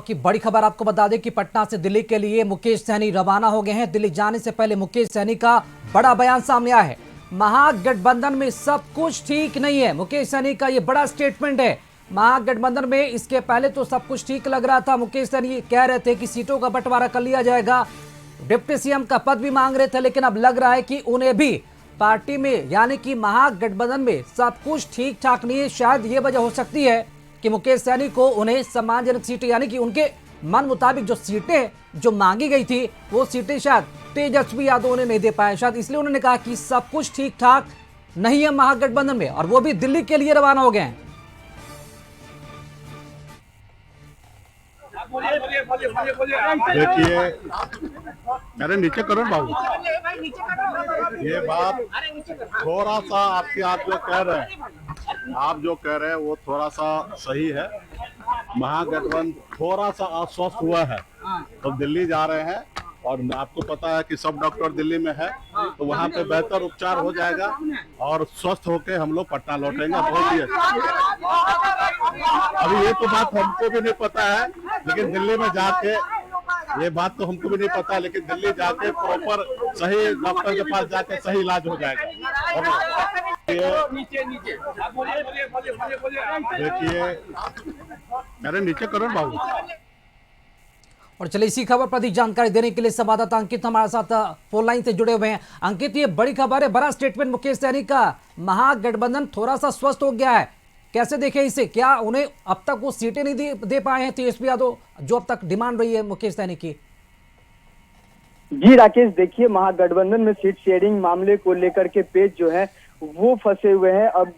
की बड़ी खबर आपको बता दें कि पटना से दिल्ली के लिए मुकेश सहनी रवाना हो गए हैं। दिल्ली जाने से पहले मुकेश सहनी का बड़ा बयान सामने आया है। महागठबंधन में सब कुछ ठीक नहीं है, मुकेश सहनी का ये बड़ा स्टेटमेंट है। महागठबंधन में इसके पहले तो सब कुछ ठीक लग रहा था। मुकेश सहनी कह रहे थे कि सीटों का बंटवारा कर लिया जाएगा, डिप्टी सीएम का पद भी मांग रहे थे, लेकिन अब लग रहा है कि उन्हें भी पार्टी में यानी कि महागठबंधन में सब कुछ ठीक ठाक नहीं है। शायद ये वजह हो सकती है कि मुकेश सहनी को उन्हें सम्मानजनक सीटें यानी कि उनके मन मुताबिक जो सीटें जो मांगी गई थी वो सीटें शायद तेजस्वी यादव उन्हें नहीं दे पाए। शायद इसलिए उन्होंने कहा कि सब कुछ ठीक ठाक नहीं है महागठबंधन में, और वो भी दिल्ली के लिए रवाना हो गए हैं। देखिए, अरे नीचे करो बाबू, ये बात थोड़ा सा आप जो कह रहे हैं वो थोड़ा सा सही है। महागठबंधन थोड़ा सा अस्वस्थ हुआ है तो दिल्ली जा रहे हैं, और आपको पता है कि सब डॉक्टर दिल्ली में है, तो वहाँ पे बेहतर उपचार हो जाएगा और स्वस्थ होके हम लोग पटना लौटेंगे। बहुत ही अच्छा। अभी ये तो बात हमको भी नहीं पता है, लेकिन दिल्ली में जाके ये बात तो हमको भी नहीं पता, लेकिन दिल्ली जाके प्रॉपर सही डॉक्टर के पास जाके सही इलाज हो जाएगा। देखिए, अरे नीचे करो बाबू। और चलिए इसी खबर पर अधिक जानकारी देने के लिए संवाददाता अंकित हमारे साथ फोन लाइन से जुड़े हुए हैं। अंकित, ये बड़ी खबर है, बड़ा स्टेटमेंट मुकेश सहनी का। महागठबंधन थोड़ा सा स्वस्थ हो गया है, कैसे देखें इसे? क्या उन्हें अब तक वो सीटें नहीं दे पाए हैं तेजस्वी यादव, जो अब तक डिमांड रही है मुकेश सहनी की? जी राकेश, देखिए महागठबंधन में सीट शेयरिंग मामले को लेकर के पेज जो है वो फंसे हुए हैं। अब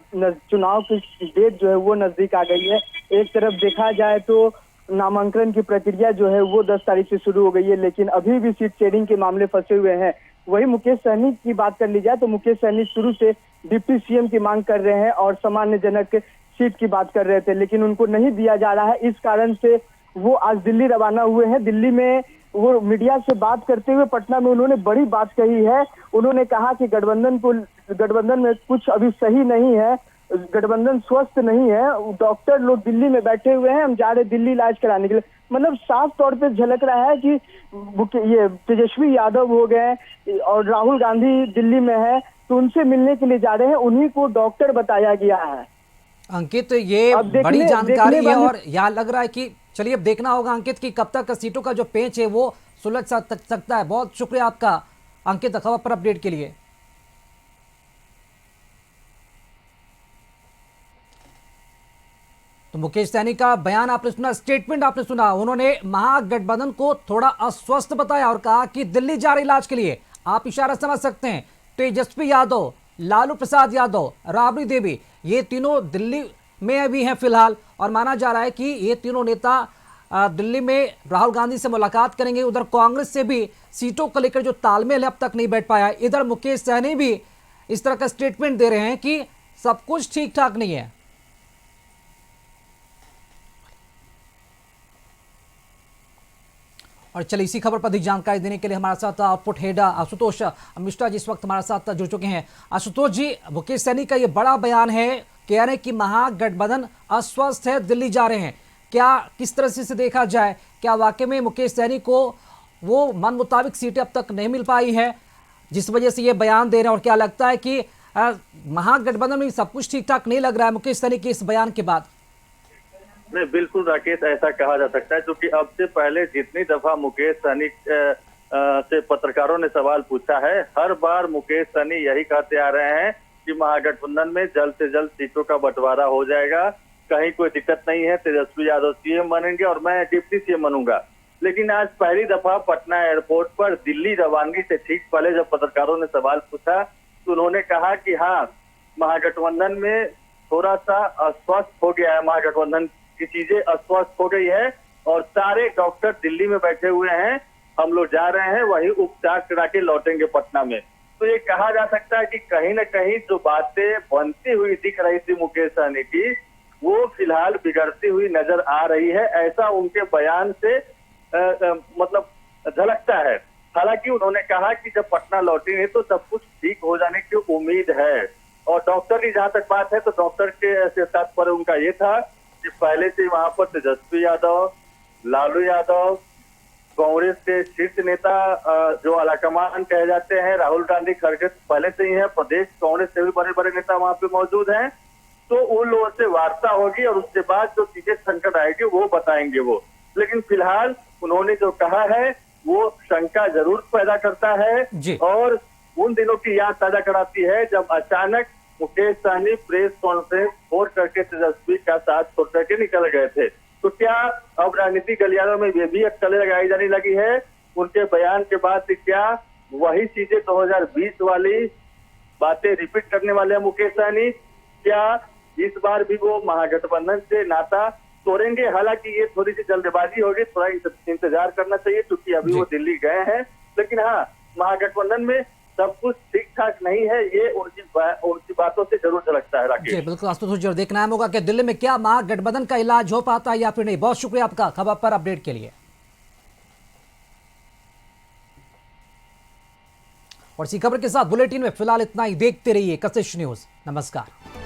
चुनाव की डेट जो है वो नजदीक आ गई है। एक तरफ देखा जाए तो नामांकन की प्रक्रिया जो है वो 10 तारीख से शुरू हो गई है, लेकिन अभी भी सीट शेयरिंग के मामले फंसे हुए हैं। वही मुकेश सहनी की बात कर ली जाए तो मुकेश सहनी शुरू से डिप्टी सीएम की मांग कर रहे हैं और सम्मानजनक सीट की बात कर रहे थे, लेकिन उनको नहीं दिया जा रहा है। इस कारण से वो आज दिल्ली रवाना हुए हैं। दिल्ली में वो मीडिया से बात करते हुए पटना में उन्होंने बड़ी बात कही है। उन्होंने कहा कि गठबंधन में कुछ अभी सही नहीं है, गठबंधन स्वस्थ नहीं है। डॉक्टर लोग दिल्ली में बैठे हुए हैं, हम जा रहे दिल्ली इलाज कराने के लिए। मतलब साफ तौर पे झलक रहा है कि ये तेजस्वी यादव हो गए और राहुल गांधी दिल्ली में है, तो उनसे मिलने के लिए जा रहे हैं, उन्हीं को डॉक्टर बताया गया है। अंकित, ये बड़ी जानकारी है और यहाँ लग रहा है कि चलिए अब देखना होगा अंकित कि कब तक सीटों का जो पेच है वो सुलझ सकता है। बहुत शुक्रिया आपका अंकित खबर पर अपडेट के लिए। तो मुकेश सहनी का बयान आपने सुना, स्टेटमेंट आपने सुना। उन्होंने महागठबंधन को थोड़ा अस्वस्थ बताया और कहा कि दिल्ली जा रहे इलाज के लिए। आप इशारा समझ सकते हैं, तेजस्वी यादव, लालू प्रसाद यादव, राबड़ी देवी, ये तीनों दिल्ली में भी हैं फिलहाल, और माना जा रहा है कि ये तीनों नेता दिल्ली में राहुल गांधी से मुलाकात करेंगे। उधर कांग्रेस से भी सीटों को लेकर जो तालमेल है अब तक नहीं बैठ पाया। इधर मुकेश सहनी भी इस तरह का स्टेटमेंट दे रहे हैं कि सब कुछ ठीक ठाक नहीं है। और चलिए इसी खबर पर अधिक जानकारी देने के लिए हमारे साथ आउटपुट हेड आशुतोष मिश्रा जी इस वक्त हमारे साथ जुड़ चुके हैं। आशुतोष जी, मुकेश सहनी का ये बड़ा बयान है, कह रहे हैं कि महागठबंधन अस्वस्थ है, दिल्ली जा रहे हैं। क्या किस तरह से देखा जाए, क्या वाकई में मुकेश सहनी को वो मन मुताबिक सीटें अब तक नहीं मिल पाई है जिस वजह से ये बयान दे रहे हैं? और क्या लगता है कि महागठबंधन में सब कुछ ठीक ठाक नहीं लग रहा है मुकेश सहनी के इस बयान के बाद? नहीं, बिल्कुल राकेश, ऐसा कहा जा सकता है, क्योंकि अब से पहले जितनी दफा मुकेश सहनी से पत्रकारों ने सवाल पूछा है, हर बार मुकेश सहनी यही कहते आ रहे हैं कि महागठबंधन में जल्द से जल्द सीटों का बंटवारा हो जाएगा, कहीं कोई दिक्कत नहीं है, तेजस्वी यादव सीएम बनेंगे और मैं डिप्टी सीएम बनूंगा। लेकिन आज पहली दफा पटना एयरपोर्ट पर दिल्ली रवानगी से ठीक पहले जब पत्रकारों ने सवाल पूछा तो उन्होंने कहा कि हाँ, महागठबंधन में थोड़ा सा अस्वस्थ हो गया है, महागठबंधन की चीजें अस्वस्थ हो गई है और सारे डॉक्टर दिल्ली में बैठे हुए हैं, हम लोग जा रहे हैं, वही उपचार करा के लौटेंगे पटना में। तो ये कहा जा सकता है कि कहीं न कहीं जो बातें बनती हुई दिख रही थी मुकेश सहनी की, वो फिलहाल बिगड़ती हुई नजर आ रही है, ऐसा उनके बयान से मतलब झलकता है। हालांकि उन्होंने कहा कि जब पटना लौटेंगे तो सब कुछ ठीक हो जाने की उम्मीद है। और डॉक्टर की जहां तक बात है तो डॉक्टर के तात्पर्य उनका ये था कि पहले से वहां पर तेजस्वी यादव, लालू यादव, कांग्रेस के शीर्ष नेता जो आलाकमान कहे जाते हैं, राहुल गांधी खड़गे पहले से ही है, प्रदेश कांग्रेस के भी बड़े बड़े नेता वहां पे मौजूद हैं। तो उन लोगों से वार्ता होगी और उसके बाद जो चीजें संकट आएगी वो बताएंगे वो। लेकिन फिलहाल उन्होंने जो कहा है वो शंका जरूर पैदा करता है और उन दिनों की याद ताजा कराती है जब अचानक मुकेश सहनी प्रेस कॉन्फ्रेंस छोड़ करके तेजस्वी का साथ छोड़ करके निकल गए थे। तो क्या अब राजनीतिक गलियारों में ये भी अटकलें लगाई जाने लगी है उनके बयान के बाद? क्या वही चीजें 2020 वाली बातें रिपीट करने वाले हैं मुकेश सहनी? क्या इस बार भी वो महागठबंधन से नाता तोड़ेंगे? हालांकि ये थोड़ी सी जल्दबाजी होगी, थोड़ा इंतजार करना चाहिए क्योंकि अभी वो दिल्ली गए हैं। लेकिन हाँ, महागठबंधन में सब कुछ ठीक ठाक नहीं है, ये उनकी बातों से जरूर झलकता है। राकेश जी बिल्कुल आशुतोष जी, देखना होगा कि दिल्ली में क्या महागठबंधन का इलाज हो पाता है या फिर नहीं। बहुत शुक्रिया आपका खबर पर अपडेट के लिए। और इसी खबर के साथ बुलेटिन में फिलहाल इतना ही। देखते रहिए कशिश न्यूज। नमस्कार।